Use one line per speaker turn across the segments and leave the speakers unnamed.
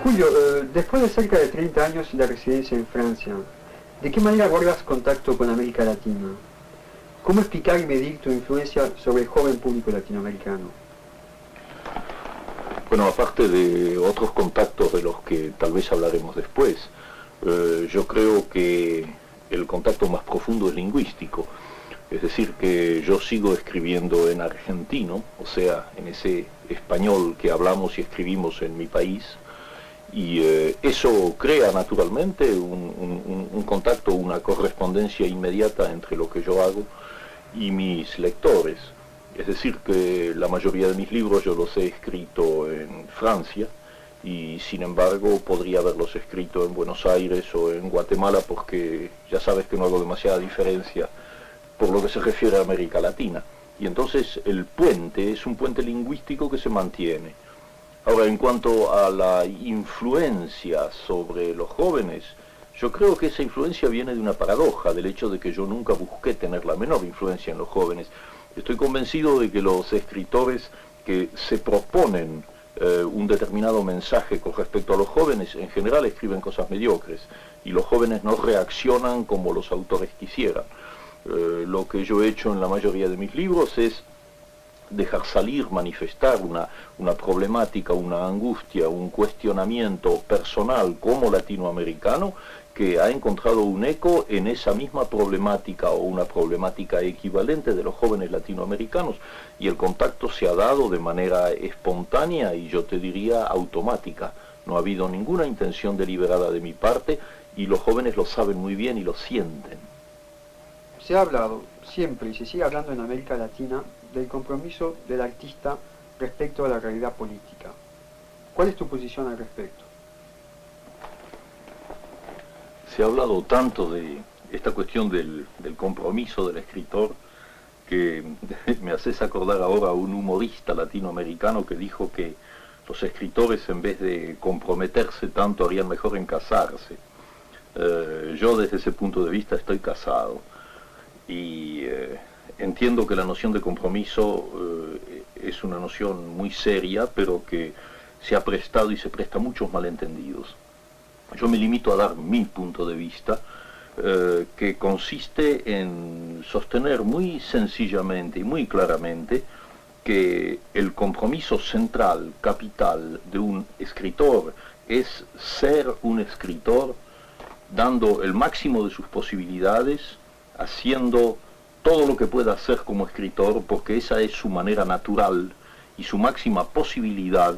Julio, después de cerca de 30 años de residencia en Francia, ¿de qué manera guardas contacto con América Latina? ¿Cómo explicar y medir tu influencia sobre el joven público latinoamericano?
Bueno, aparte de otros contactos de los que tal vez hablaremos después, yo creo que el contacto más profundo es lingüístico. Es decir, que yo sigo escribiendo en argentino, o sea, en ese español que hablamos y escribimos en mi país, y eso crea naturalmente un contacto, una correspondencia inmediata entre lo que yo hago y mis lectores. Es decir, que la mayoría de mis libros yo los he escrito en Francia, y sin embargo podría haberlos escrito en Buenos Aires o en Guatemala, porque ya sabes que no hago demasiada diferencia por lo que se refiere a América Latina. Y entonces el puente es un puente lingüístico que se mantiene. Ahora, en cuanto a la influencia sobre los jóvenes, yo creo que esa influencia viene de una paradoja, del hecho de que yo nunca busqué tener la menor influencia en los jóvenes. Estoy convencido de que los escritores que se proponen un determinado mensaje con respecto a los jóvenes, en general escriben cosas mediocres, y los jóvenes no reaccionan como los autores quisieran. Lo que yo he hecho en la mayoría de mis libros es dejar salir, manifestar una problemática, una angustia, un cuestionamiento personal como latinoamericano que ha encontrado un eco en esa misma problemática o una problemática equivalente de los jóvenes latinoamericanos, y el contacto se ha dado de manera espontánea y yo te diría automática. No ha habido ninguna intención deliberada de mi parte, y los jóvenes lo saben muy bien y lo sienten.
Se ha hablado siempre y se sigue hablando en América Latina del compromiso del artista respecto a la realidad política. ¿Cuál es tu posición al respecto?
Se ha hablado tanto de esta cuestión del compromiso del escritor que me haces acordar ahora a un humorista latinoamericano que dijo que los escritores, en vez de comprometerse tanto, harían mejor en casarse. Yo desde ese punto de vista estoy casado, y entiendo que la noción de compromiso es una noción muy seria, pero que se ha prestado y se presta a muchos malentendidos. Yo me limito a dar mi punto de vista, que consiste en sostener muy sencillamente y muy claramente que el compromiso central, capital de un escritor es ser un escritor dando el máximo de sus posibilidades, haciendo todo lo que pueda hacer como escritor, porque esa es su manera natural y su máxima posibilidad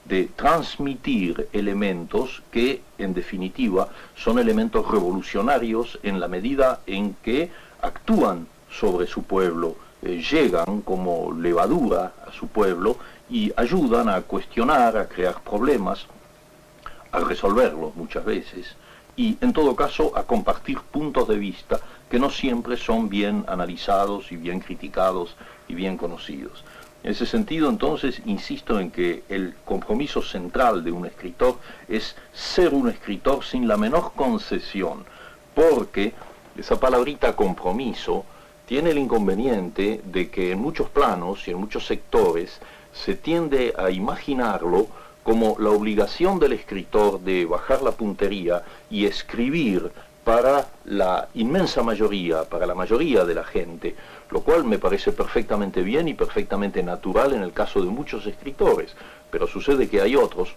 de transmitir elementos que, en definitiva, son elementos revolucionarios en la medida en que actúan sobre su pueblo, llegan como levadura a su pueblo y ayudan a cuestionar, a crear problemas, a resolverlos muchas veces, y en todo caso a compartir puntos de vista que no siempre son bien analizados y bien criticados y bien conocidos. En ese sentido, entonces, insisto en que el compromiso central de un escritor es ser un escritor sin la menor concesión, porque esa palabrita compromiso tiene el inconveniente de que en muchos planos y en muchos sectores se tiende a imaginarlo como la obligación del escritor de bajar la puntería y escribir para la inmensa mayoría, para la mayoría de la gente, lo cual me parece perfectamente bien y perfectamente natural en el caso de muchos escritores, pero sucede que hay otros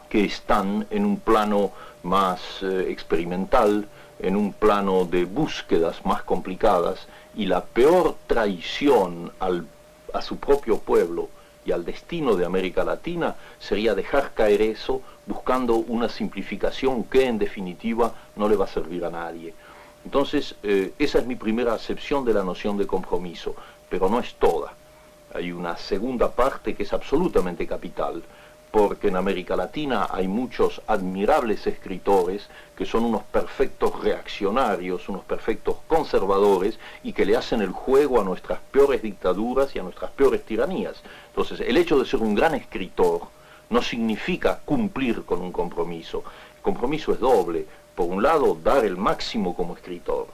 que están en un plano más experimental, en un plano de búsquedas más complicadas, y la peor traición a su propio pueblo y al destino de América Latina sería dejar caer eso buscando una simplificación que en definitiva no le va a servir a nadie. Entonces, esa es mi primera acepción de la noción de compromiso, pero no es toda. Hay una segunda parte que es absolutamente capital, porque en América Latina hay muchos admirables escritores que son unos perfectos reaccionarios, unos perfectos conservadores, y que le hacen el juego a nuestras peores dictaduras y a nuestras peores tiranías. Entonces, el hecho de ser un gran escritor no significa cumplir con un compromiso. El compromiso es doble. Por un lado, dar el máximo como escritor,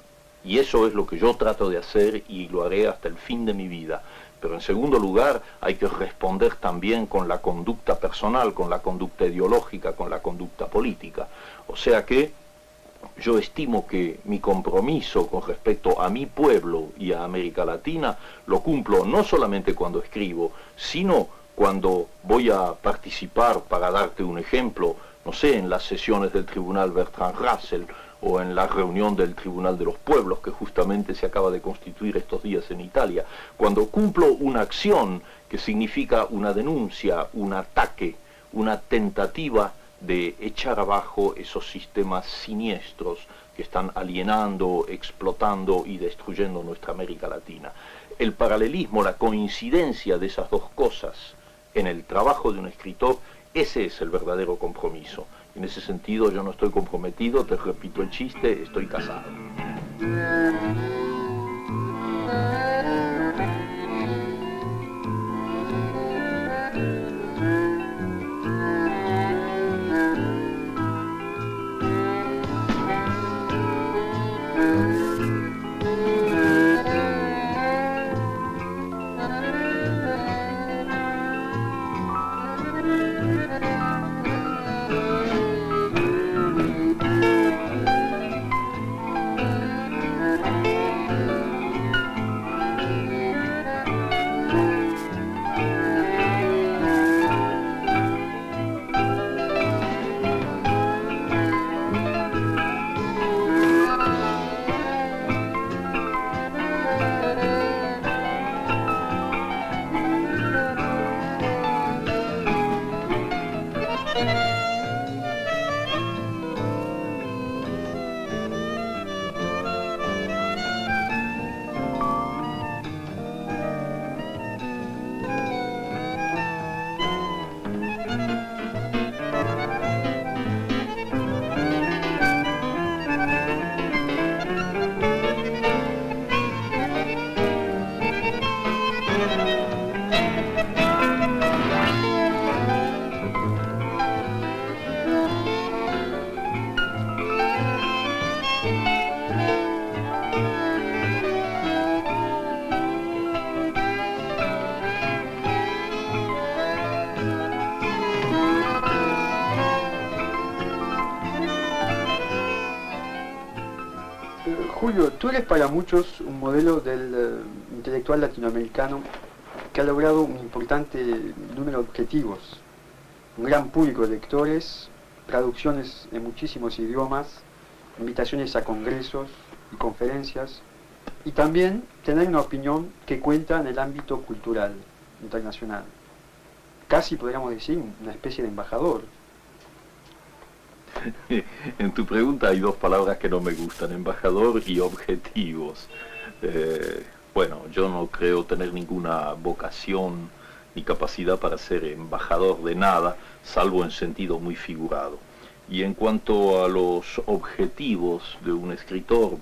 Y eso es lo que yo trato de hacer y lo haré hasta el fin de mi vida. Pero en segundo lugar, hay que responder también con la conducta personal, con la conducta ideológica, con la conducta política. O sea que yo estimo que mi compromiso con respecto a mi pueblo y a América Latina lo cumplo no solamente cuando escribo, sino cuando voy a participar, para darte un ejemplo, no sé, en las sesiones del Tribunal Bertrand Russell o en la reunión del Tribunal de los Pueblos que justamente se acaba de constituir estos días en Italia, cuando cumplo una acción que significa una denuncia, un ataque, una tentativa de echar abajo esos sistemas siniestros que están alienando, explotando y destruyendo nuestra América Latina. El paralelismo, la coincidencia de esas dos cosas en el trabajo de un escritor, ese es el verdadero compromiso. En ese sentido yo no estoy comprometido, te repito el chiste, estoy casado.
Julio, tú eres para muchos un modelo del intelectual latinoamericano que ha logrado un importante número de objetivos, un gran público de lectores, traducciones en muchísimos idiomas, invitaciones a congresos y conferencias, y también tener una opinión que cuenta en el ámbito cultural internacional. Casi podríamos decir una especie de embajador.
En tu pregunta hay dos palabras que no me gustan, embajador y objetivos. Bueno, yo no creo tener ninguna vocación ni capacidad para ser embajador de nada, salvo en sentido muy figurado. Y en cuanto a los objetivos de un escritor,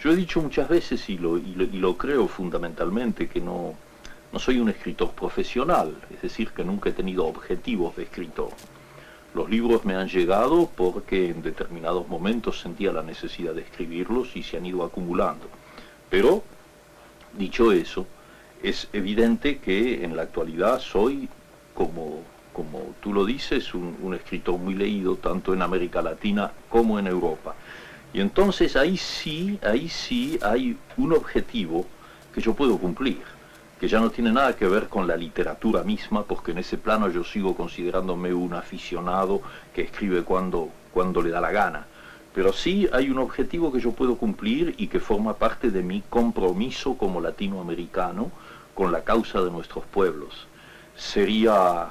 yo he dicho muchas veces y lo creo fundamentalmente, que no soy un escritor profesional, es decir, que nunca he tenido objetivos de escritor. Los libros me han llegado porque en determinados momentos sentía la necesidad de escribirlos y se han ido acumulando. Pero, dicho eso, es evidente que en la actualidad soy, como tú lo dices, un escritor muy leído, tanto en América Latina como en Europa. Y entonces ahí sí hay un objetivo que yo puedo cumplir, que ya no tiene nada que ver con la literatura misma, porque en ese plano yo sigo considerándome un aficionado que escribe cuando le da la gana. Pero sí hay un objetivo que yo puedo cumplir y que forma parte de mi compromiso como latinoamericano con la causa de nuestros pueblos. Sería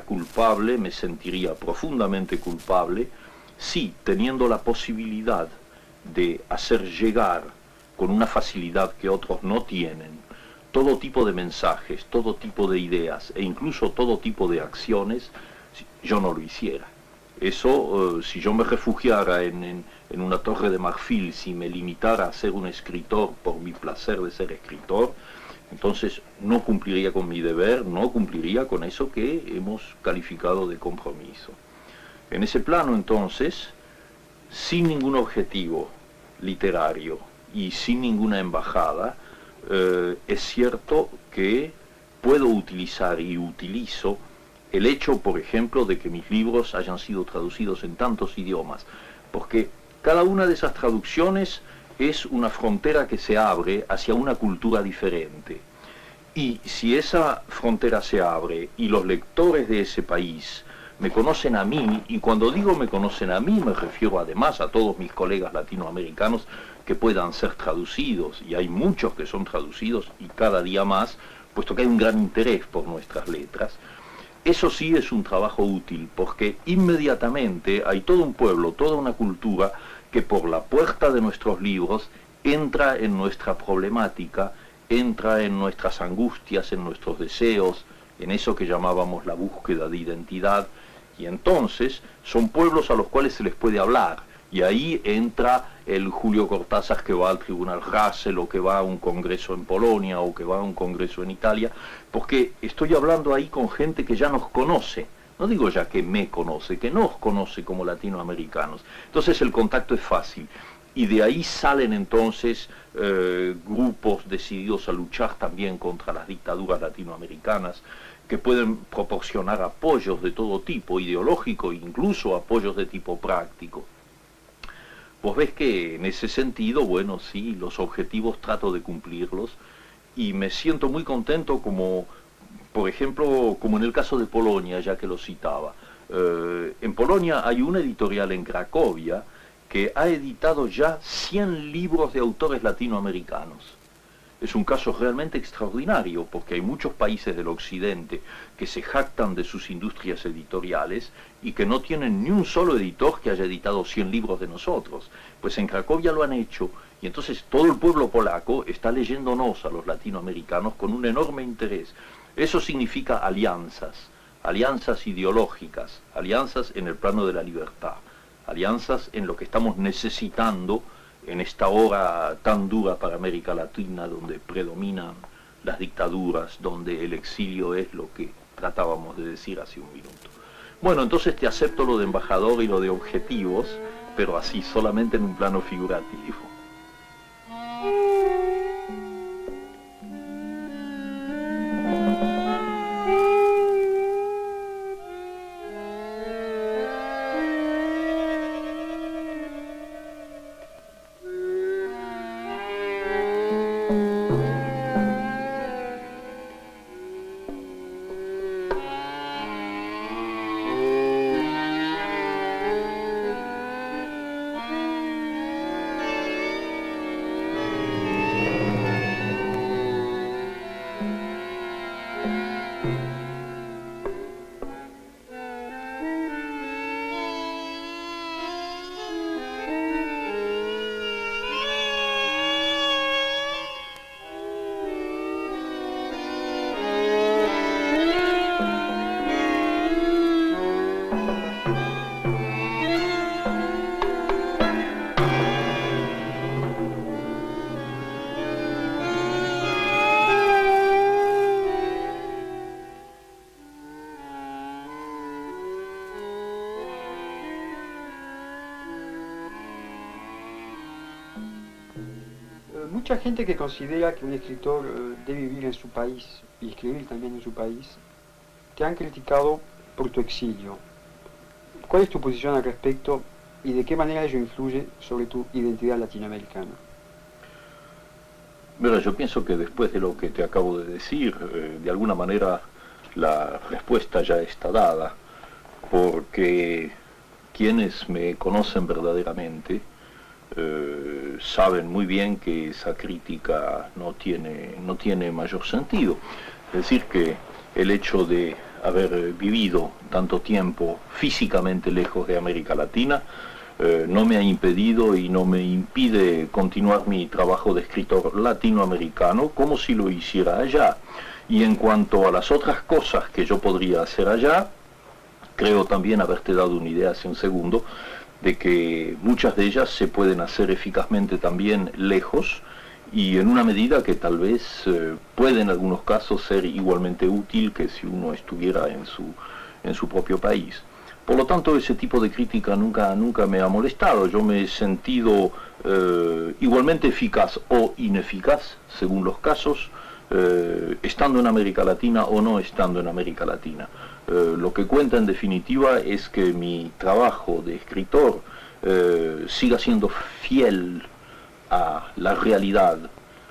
culpable, me sentiría profundamente culpable, si teniendo la posibilidad de hacer llegar con una facilidad que otros no tienen, todo tipo de mensajes, todo tipo de ideas e incluso todo tipo de acciones, yo no lo hiciera. Eso, si yo me refugiara en una torre de marfil, si me limitara a ser un escritor por mi placer de ser escritor, entonces no cumpliría con mi deber, no cumpliría con eso que hemos calificado de compromiso. En ese plano, entonces, sin ningún objetivo literario y sin ninguna embajada, es cierto que puedo utilizar y utilizo el hecho, por ejemplo, de que mis libros hayan sido traducidos en tantos idiomas, porque cada una de esas traducciones es una frontera que se abre hacia una cultura diferente. Y si esa frontera se abre y los lectores de ese país me conocen a mí, y cuando digo me conocen a mí me refiero además a todos mis colegas latinoamericanos que puedan ser traducidos, y hay muchos que son traducidos y cada día más, puesto que hay un gran interés por nuestras letras. Eso sí es un trabajo útil, porque inmediatamente hay todo un pueblo, toda una cultura que por la puerta de nuestros libros entra en nuestra problemática, entra en nuestras angustias, en nuestros deseos, en eso que llamábamos la búsqueda de identidad, y entonces son pueblos a los cuales se les puede hablar, y ahí entra el Julio Cortázar que va al Tribunal Russell, o que va a un congreso en Polonia, o que va a un congreso en Italia, porque estoy hablando ahí con gente que ya nos conoce, no digo ya que me conoce, que nos conoce como latinoamericanos. Entonces el contacto es fácil, y de ahí salen entonces grupos decididos a luchar también contra las dictaduras latinoamericanas, que pueden proporcionar apoyos de todo tipo, ideológico, incluso apoyos de tipo práctico. Vos ves que en ese sentido, bueno, sí, los objetivos trato de cumplirlos, y me siento muy contento como, por ejemplo, como en el caso de Polonia, ya que lo citaba. En Polonia hay una editorial en Cracovia que ha editado ya 100 libros de autores latinoamericanos. Es un caso realmente extraordinario, porque hay muchos países del occidente que se jactan de sus industrias editoriales y que no tienen ni un solo editor que haya editado 100 libros de nosotros. Pues en Cracovia lo han hecho, y entonces todo el pueblo polaco está leyéndonos a los latinoamericanos con un enorme interés. Eso significa alianzas, alianzas ideológicas, alianzas en el plano de la libertad, alianzas en lo que estamos necesitando en esta hora tan dura para América Latina, donde predominan las dictaduras, donde el exilio es lo que tratábamos de decir hace un minuto. Bueno, entonces te acepto lo de embajador y lo de objetivos, pero así, solamente en un plano figurativo.
Mucha gente que considera que un escritor debe vivir en su país y escribir también en su país, te han criticado por tu exilio. ¿Cuál es tu posición al respecto y de qué manera ello influye sobre tu identidad latinoamericana?
Mira, yo pienso que después de lo que te acabo de decir, de alguna manera la respuesta ya está dada, porque quienes me conocen verdaderamente saben muy bien que esa crítica no tiene mayor sentido. Es decir, que el hecho de haber vivido tanto tiempo físicamente lejos de América Latina no me ha impedido y no me impide continuar mi trabajo de escritor latinoamericano como si lo hiciera allá. Y en cuanto a las otras cosas que yo podría hacer allá, creo también haberte dado una idea hace un segundo, de que muchas de ellas se pueden hacer eficazmente también lejos y en una medida que tal vez puede en algunos casos ser igualmente útil que si uno estuviera en su propio país. Por lo tanto, ese tipo de crítica nunca me ha molestado. Yo me he sentido igualmente eficaz o ineficaz, según los casos, estando en América Latina o no estando en América Latina. Lo que cuenta en definitiva es que mi trabajo de escritor siga siendo fiel a la realidad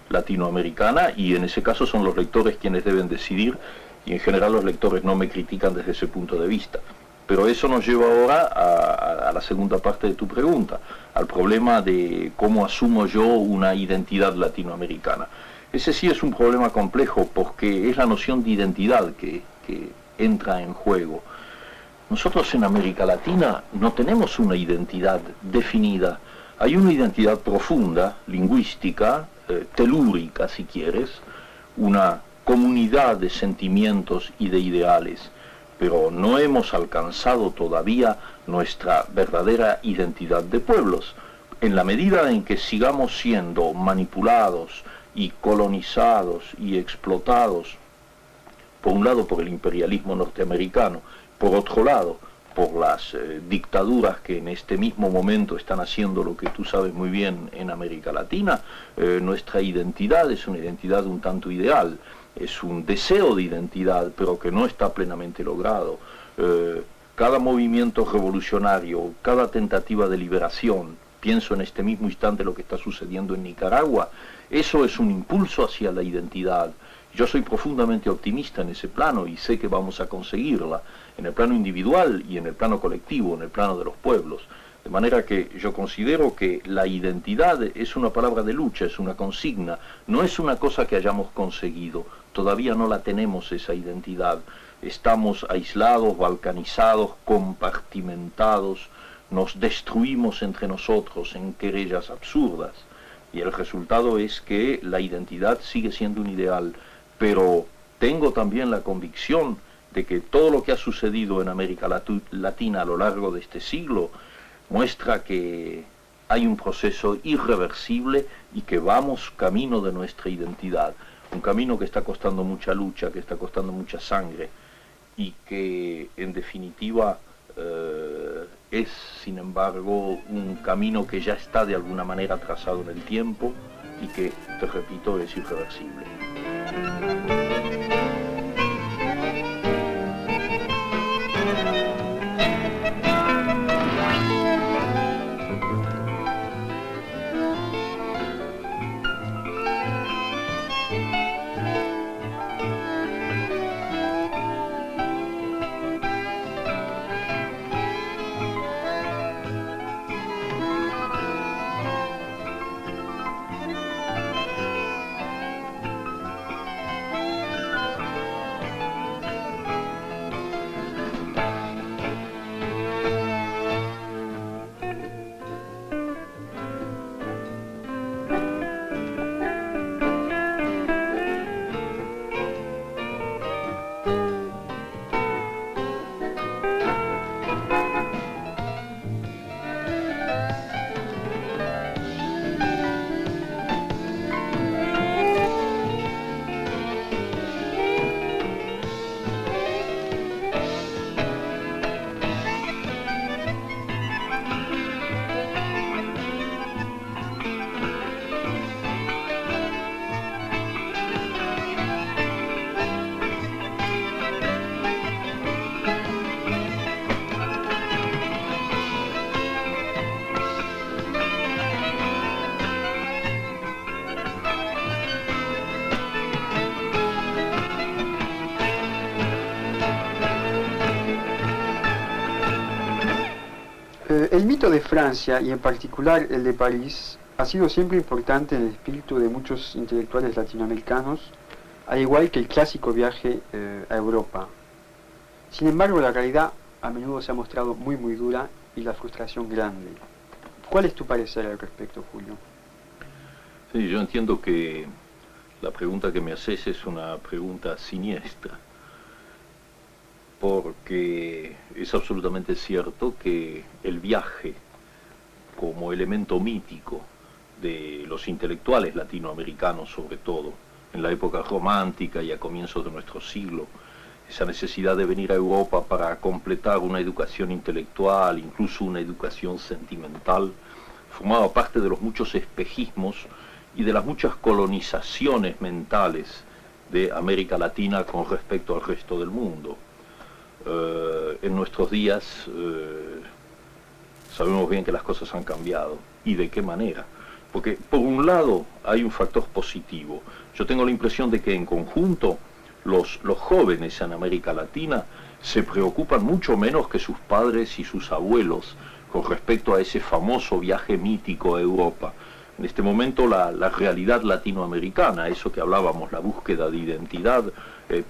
latinoamericana, y en ese caso son los lectores quienes deben decidir, y en general los lectores no me critican desde ese punto de vista. Pero eso nos lleva ahora a la segunda parte de tu pregunta, al problema de cómo asumo yo una identidad latinoamericana. Ese sí es un problema complejo, porque es la noción de identidad que entra en juego. Nosotros en América Latina no tenemos una identidad definida. Hay una identidad profunda, lingüística, telúrica si quieres, una comunidad de sentimientos y de ideales, pero no hemos alcanzado todavía nuestra verdadera identidad de pueblos. En la medida en que sigamos siendo manipulados y colonizados y explotados, por un lado por el imperialismo norteamericano, por otro lado por las dictaduras que en este mismo momento están haciendo lo que tú sabes muy bien en América Latina, nuestra identidad es una identidad un tanto ideal, es un deseo de identidad, pero que no está plenamente logrado. Cada movimiento revolucionario, cada tentativa de liberación, pienso en este mismo instante lo que está sucediendo en Nicaragua, eso es un impulso hacia la identidad. Yo soy profundamente optimista en ese plano y sé que vamos a conseguirla, en el plano individual y en el plano colectivo, en el plano de los pueblos. De manera que yo considero que la identidad es una palabra de lucha, es una consigna, no es una cosa que hayamos conseguido, todavía no la tenemos esa identidad. Estamos aislados, balcanizados, compartimentados, nos destruimos entre nosotros en querellas absurdas. Y el resultado es que la identidad sigue siendo un ideal, pero tengo también la convicción de que todo lo que ha sucedido en América Latina a lo largo de este siglo muestra que hay un proceso irreversible y que vamos camino de nuestra identidad, un camino que está costando mucha lucha, que está costando mucha sangre y que en definitiva es sin embargo un camino que ya está de alguna manera trazado en el tiempo y que, te repito, es irreversible.
El mito de Francia, y en particular el de París, ha sido siempre importante en el espíritu de muchos intelectuales latinoamericanos, al igual que el clásico viaje a Europa. Sin embargo, la realidad a menudo se ha mostrado muy dura y la frustración grande. ¿Cuál es tu parecer al respecto, Julio?
Sí, yo entiendo que la pregunta que me haces es una pregunta siniestra, porque es absolutamente cierto que el viaje como elemento mítico de los intelectuales latinoamericanos, sobre todo en la época romántica y a comienzos de nuestro siglo, esa necesidad de venir a Europa para completar una educación intelectual, incluso una educación sentimental, formaba parte de los muchos espejismos y de las muchas colonizaciones mentales de América Latina con respecto al resto del mundo. En nuestros días sabemos bien que las cosas han cambiado. ¿Y de qué manera? Porque por un lado hay un factor positivo. Yo tengo la impresión de que en conjunto los jóvenes en América Latina se preocupan mucho menos que sus padres y sus abuelos con respecto a ese famoso viaje mítico a Europa. En este momento la realidad latinoamericana, eso que hablábamos, la búsqueda de identidad,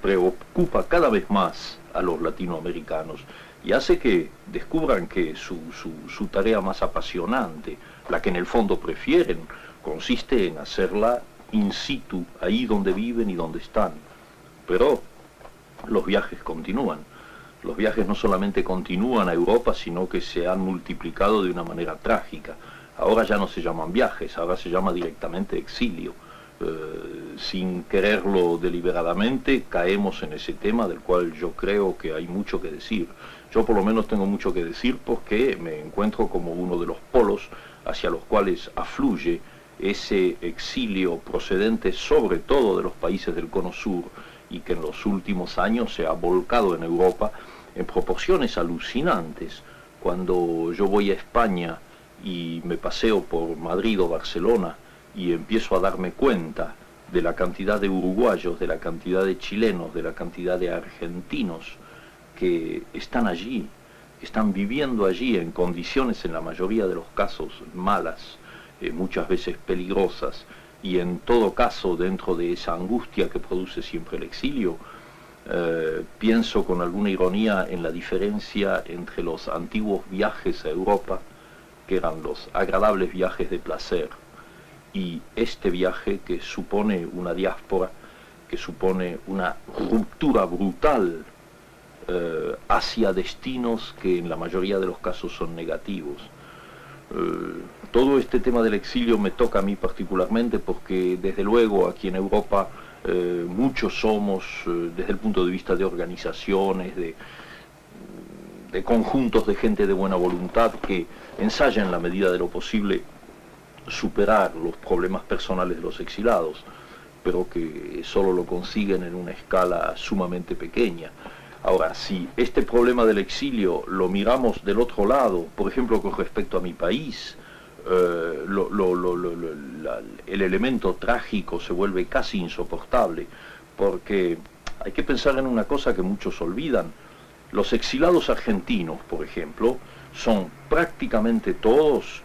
preocupa cada vez más a los latinoamericanos y hace que descubran que su tarea más apasionante, la que en el fondo prefieren, consiste en hacerla in situ, ahí donde viven y donde están. Pero los viajes continúan. Los viajes no solamente continúan a Europa, sino que se han multiplicado de una manera trágica. Ahora ya no se llaman viajes, ahora se llama directamente exilio. Sin quererlo deliberadamente, caemos en ese tema del cual yo creo que hay mucho que decir. Yo por lo menos tengo mucho que decir porque me encuentro como uno de los polos hacia los cuales afluye ese exilio procedente sobre todo de los países del Cono Sur y que en los últimos años se ha volcado en Europa en proporciones alucinantes. Cuando yo voy a España y me paseo por Madrid o Barcelona y empiezo a darme cuenta de la cantidad de uruguayos, de la cantidad de chilenos, de la cantidad de argentinos que están allí, están viviendo allí en condiciones en la mayoría de los casos malas, muchas veces peligrosas, y en todo caso dentro de esa angustia que produce siempre el exilio, pienso con alguna ironía en la diferencia entre los antiguos viajes a Europa, que eran los agradables viajes de placer, y este viaje que supone una diáspora, que supone una ruptura brutal hacia destinos que en la mayoría de los casos son negativos. Todo este tema del exilio me toca a mí particularmente porque desde luego aquí en Europa muchos somos, desde el punto de vista de organizaciones, de conjuntos de gente de buena voluntad que ensaya en la medida de lo posible superar los problemas personales de los exilados, pero que solo lo consiguen en una escala sumamente pequeña. Ahora, si este problema del exilio lo miramos del otro lado, por ejemplo con respecto a mi país, el elemento trágico se vuelve casi insoportable, porque hay que pensar en una cosa que muchos olvidan. Los exilados argentinos, por ejemplo, son prácticamente todos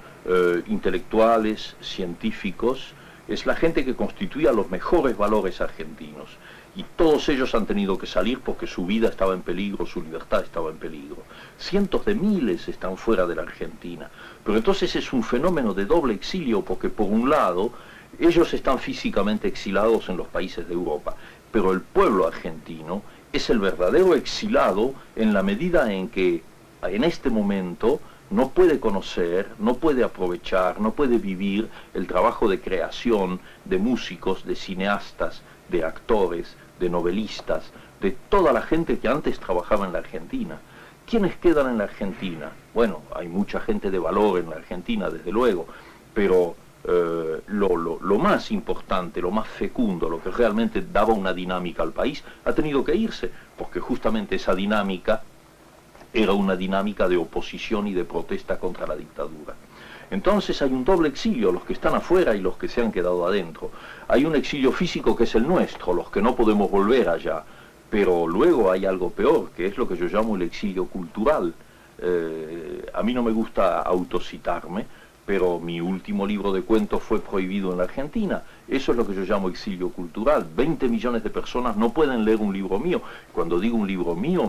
intelectuales, científicos, es la gente que constituía los mejores valores argentinos. Y todos ellos han tenido que salir porque su vida estaba en peligro, su libertad estaba en peligro. Cientos de miles están fuera de la Argentina. Pero entonces es un fenómeno de doble exilio porque por un lado ellos están físicamente exilados en los países de Europa, pero el pueblo argentino es el verdadero exilado en la medida en que en este momento no puede conocer, no puede aprovechar, no puede vivir el trabajo de creación de músicos, de cineastas, de actores, de novelistas, de toda la gente que antes trabajaba en la Argentina. ¿Quiénes quedan en la Argentina? Bueno, hay mucha gente de valor en la Argentina, desde luego, pero lo más importante, lo más fecundo, lo que realmente daba una dinámica al país, ha tenido que irse, porque justamente esa dinámica era una dinámica de oposición y de protesta contra la dictadura. Entonces hay un doble exilio, los que están afuera y los que se han quedado adentro. Hay un exilio físico que es el nuestro, los que no podemos volver allá, pero luego hay algo peor, que es lo que yo llamo el exilio cultural. A mí no me gusta autocitarme, pero mi último libro de cuentos fue prohibido en la Argentina. Eso es lo que yo llamo exilio cultural. 20 millones de personas no pueden leer un libro mío. Cuando digo un libro mío,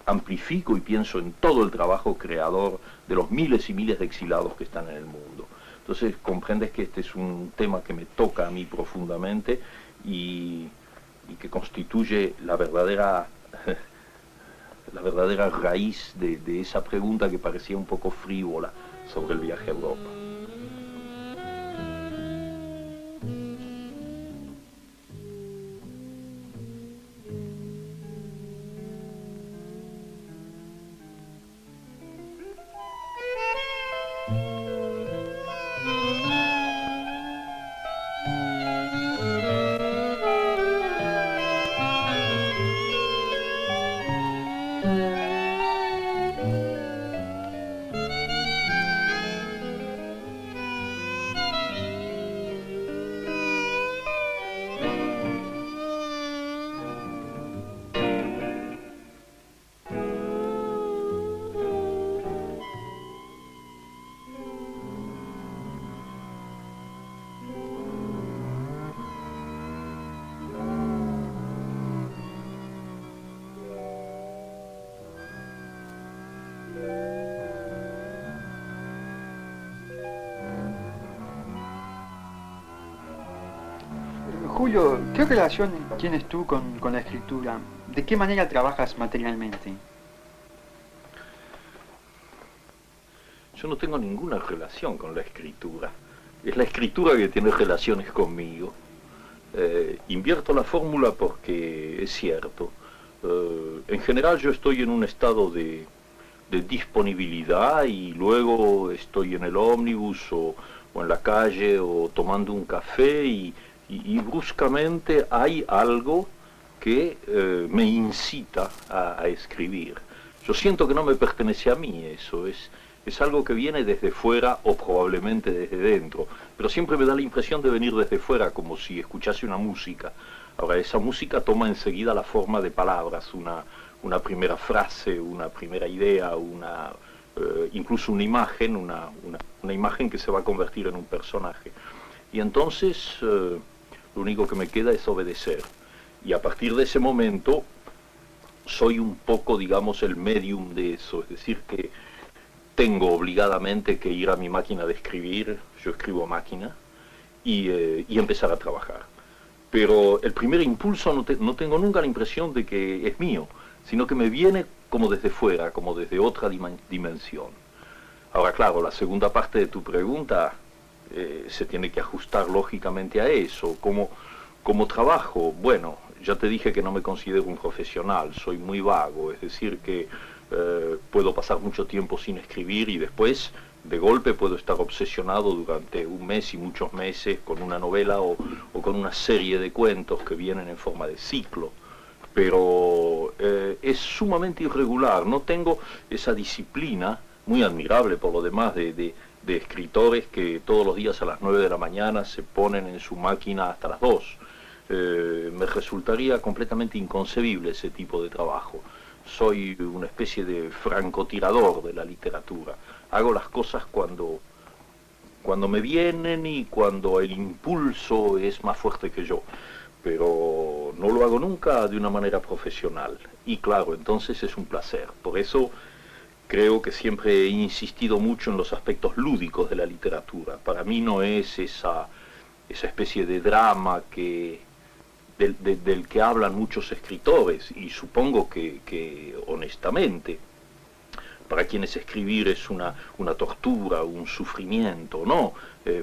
amplifico y pienso en todo el trabajo creador de los miles y miles de exilados que están en el mundo. Entonces comprendes que este es un tema que me toca a mí profundamente y que constituye la verdadera raíz de esa pregunta que parecía un poco frívola sobre el viaje a Europa.
Julio, ¿qué relación tienes tú con la escritura? ¿De qué manera trabajas materialmente?
Yo no tengo ninguna relación con la escritura. Es la escritura que tiene relaciones conmigo. Invierto la fórmula porque es cierto. En general yo estoy en un estado de disponibilidad y luego estoy en el ómnibus o en la calle o tomando un café y bruscamente hay algo que me incita a escribir. Yo siento que no me pertenece a mí eso, es algo que viene desde fuera o probablemente desde dentro, pero siempre me da la impresión de venir desde fuera, como si escuchase una música. Ahora, esa música toma enseguida la forma de palabras, una primera frase, una primera idea, incluso una imagen, una imagen que se va a convertir en un personaje. Y entonces lo único que me queda es obedecer. Y a partir de ese momento soy un poco, digamos, el medium de eso, es decir, que tengo obligadamente que ir a mi máquina de escribir, yo escribo a máquina, y empezar a trabajar. Pero el primer impulso no tengo nunca la impresión de que es mío, sino que me viene como desde fuera, como desde otra dimensión. Ahora, claro, la segunda parte de tu pregunta se tiene que ajustar lógicamente a eso. ¿Cómo trabajo? Bueno, ya te dije que no me considero un profesional, soy muy vago, es decir que puedo pasar mucho tiempo sin escribir y después de golpe puedo estar obsesionado durante un mes y muchos meses con una novela o con una serie de cuentos que vienen en forma de ciclo. Pero es sumamente irregular, no tengo esa disciplina, muy admirable por lo demás, de escritores que todos los días a las 9 de la mañana se ponen en su máquina hasta las 2. Me resultaría completamente inconcebible ese tipo de trabajo. Soy una especie de francotirador de la literatura. Hago las cosas cuando me vienen y cuando el impulso es más fuerte que yo. Pero no lo hago nunca de una manera profesional. Y claro, entonces es un placer. Por eso creo que siempre he insistido mucho en los aspectos lúdicos de la literatura. Para mí no es esa especie de drama del que hablan muchos escritores, y supongo que honestamente, para quienes escribir es una tortura, un sufrimiento, no.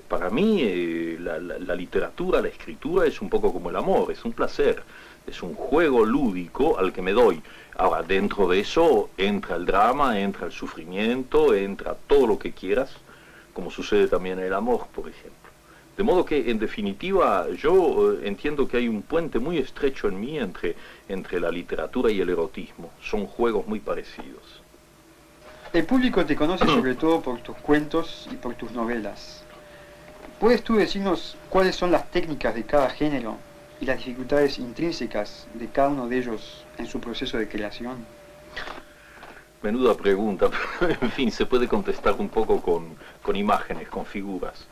Para mí la literatura, la escritura es un poco como el amor, es un placer, es un juego lúdico al que me doy. Ahora, dentro de eso entra el drama, entra el sufrimiento, entra todo lo que quieras, como sucede también en el amor, por ejemplo. De modo que, en definitiva, yo entiendo que hay un puente muy estrecho en mí entre la literatura y el erotismo. Son juegos muy parecidos.
El público te conoce sobre todo por tus cuentos y por tus novelas. ¿Puedes tú decirnos cuáles son las técnicas de cada género y las dificultades intrínsecas de cada uno de ellos en su proceso de creación?
Menuda pregunta, pero en fin, se puede contestar un poco con imágenes, con figuras.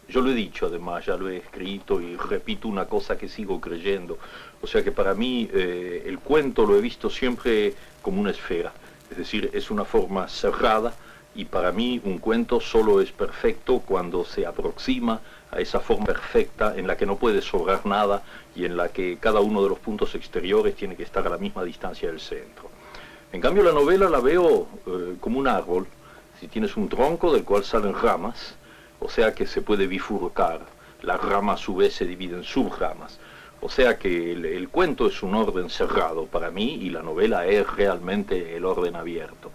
Yo lo he dicho además, ya lo he escrito y repito una cosa que sigo creyendo. O sea que para mí el cuento lo he visto siempre como una esfera. Es decir, es una forma cerrada y para mí un cuento solo es perfecto cuando se aproxima a esa forma perfecta en la que no puede sobrar nada y en la que cada uno de los puntos exteriores tiene que estar a la misma distancia del centro. En cambio la novela la veo como un árbol. Si tienes un tronco del cual salen ramas, o sea que se puede bifurcar, la rama a su vez se divide en subramas, o sea que el cuento es un orden cerrado para mí y la novela es realmente el orden abierto.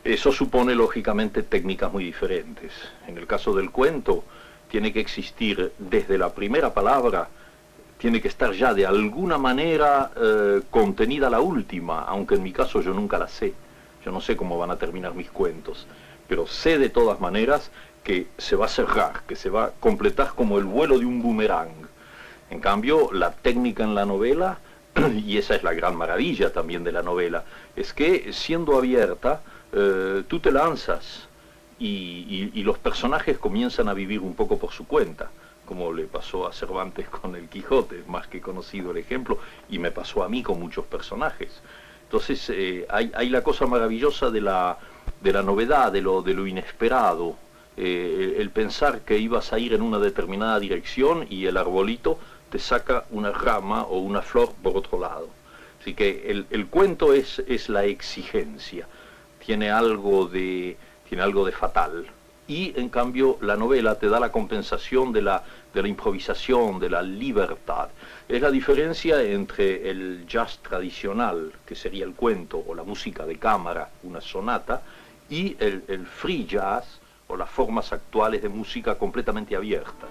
Eso supone lógicamente técnicas muy diferentes. En el caso del cuento tiene que existir desde la primera palabra, tiene que estar ya de alguna manera contenida la última, aunque en mi caso yo nunca la sé. Yo no sé cómo van a terminar mis cuentos, pero sé de todas maneras que se va a cerrar, que se va a completar como el vuelo de un boomerang. En cambio, la técnica en la novela, y esa es la gran maravilla también de la novela, es que siendo abierta, tú te lanzas y los personajes comienzan a vivir un poco por su cuenta, como le pasó a Cervantes con el Quijote, más que conocido el ejemplo, y me pasó a mí con muchos personajes. Entonces hay la cosa maravillosa de la novedad, de lo inesperado, el pensar que ibas a ir en una determinada dirección y el arbolito te saca una rama o una flor por otro lado. Así que el cuento es la exigencia, tiene algo de fatal. Y en cambio la novela te da la compensación de la improvisación, de la libertad. Es la diferencia entre el jazz tradicional, que sería el cuento, o la música de cámara, una sonata, y el free jazz, o las formas actuales de música completamente abiertas.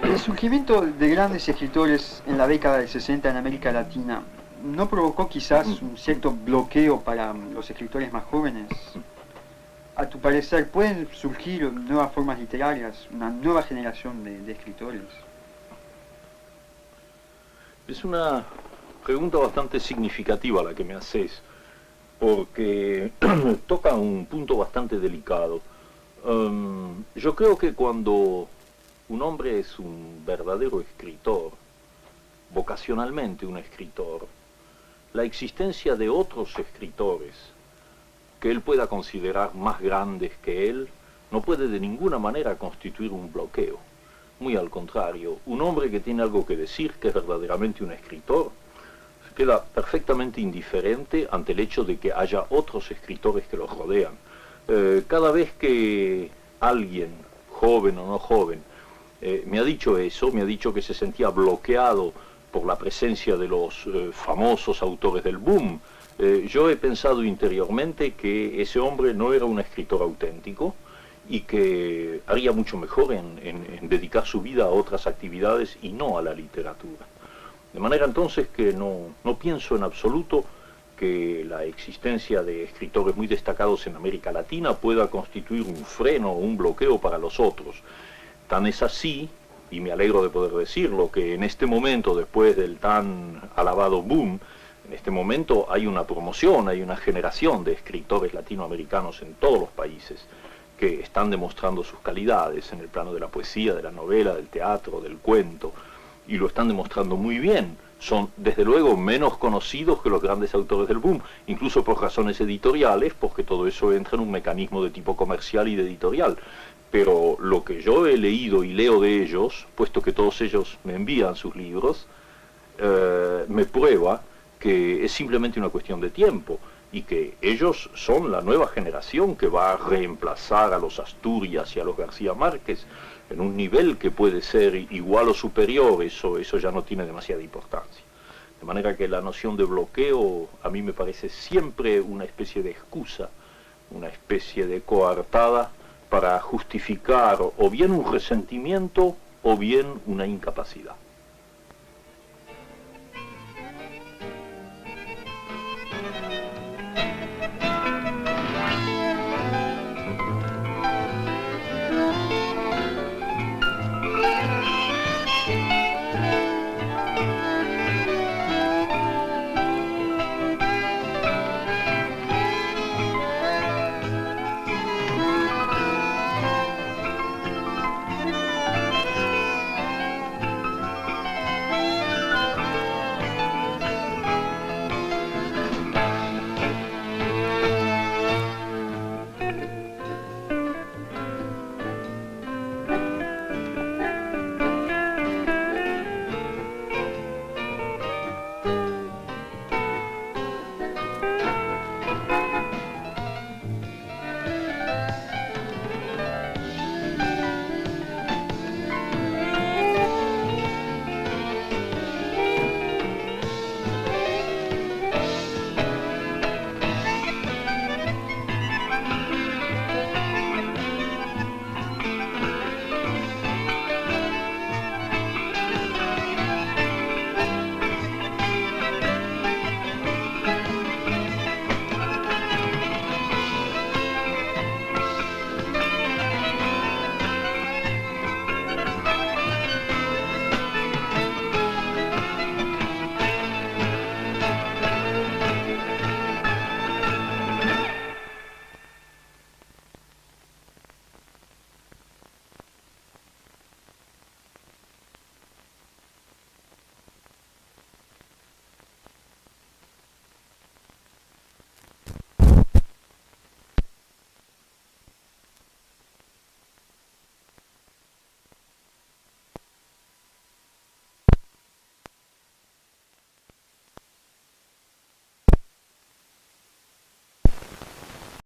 El surgimiento de grandes escritores en la década del 60 en América Latina ¿no provocó quizás un cierto bloqueo para los escritores más jóvenes? A tu parecer, ¿pueden surgir nuevas formas literarias, una nueva generación de escritores?
Es una pregunta bastante significativa la que me haces, porque toca un punto bastante delicado. Yo creo que cuando un hombre es un verdadero escritor, vocacionalmente un escritor, la existencia de otros escritores que él pueda considerar más grandes que él no puede de ninguna manera constituir un bloqueo. Muy al contrario, un hombre que tiene algo que decir, que es verdaderamente un escritor, se queda perfectamente indiferente ante el hecho de que haya otros escritores que lo rodean. Cada vez que alguien, joven o no joven, me ha dicho eso, me ha dicho que se sentía bloqueado por la presencia de los famosos autores del boom, yo he pensado interiormente que ese hombre no era un escritor auténtico y que haría mucho mejor en dedicar su vida a otras actividades y no a la literatura. De manera entonces que no pienso en absoluto que la existencia de escritores muy destacados en América Latina pueda constituir un freno o un bloqueo para los otros. Tan es así, y me alegro de poder decirlo, que en este momento, después del tan alabado boom, en este momento hay una promoción, hay una generación de escritores latinoamericanos en todos los países que están demostrando sus calidades en el plano de la poesía, de la novela, del teatro, del cuento, y lo están demostrando muy bien. Son, desde luego, menos conocidos que los grandes autores del boom, incluso por razones editoriales, porque todo eso entra en un mecanismo de tipo comercial y de editorial. Pero lo que yo he leído y leo de ellos, puesto que todos ellos me envían sus libros, me prueba que es simplemente una cuestión de tiempo y que ellos son la nueva generación que va a reemplazar a los Asturias y a los García Márquez en un nivel que puede ser igual o superior. Eso ya no tiene demasiada importancia. De manera que la noción de bloqueo a mí me parece siempre una especie de excusa, una especie de coartada para justificar o bien un resentimiento o bien una incapacidad.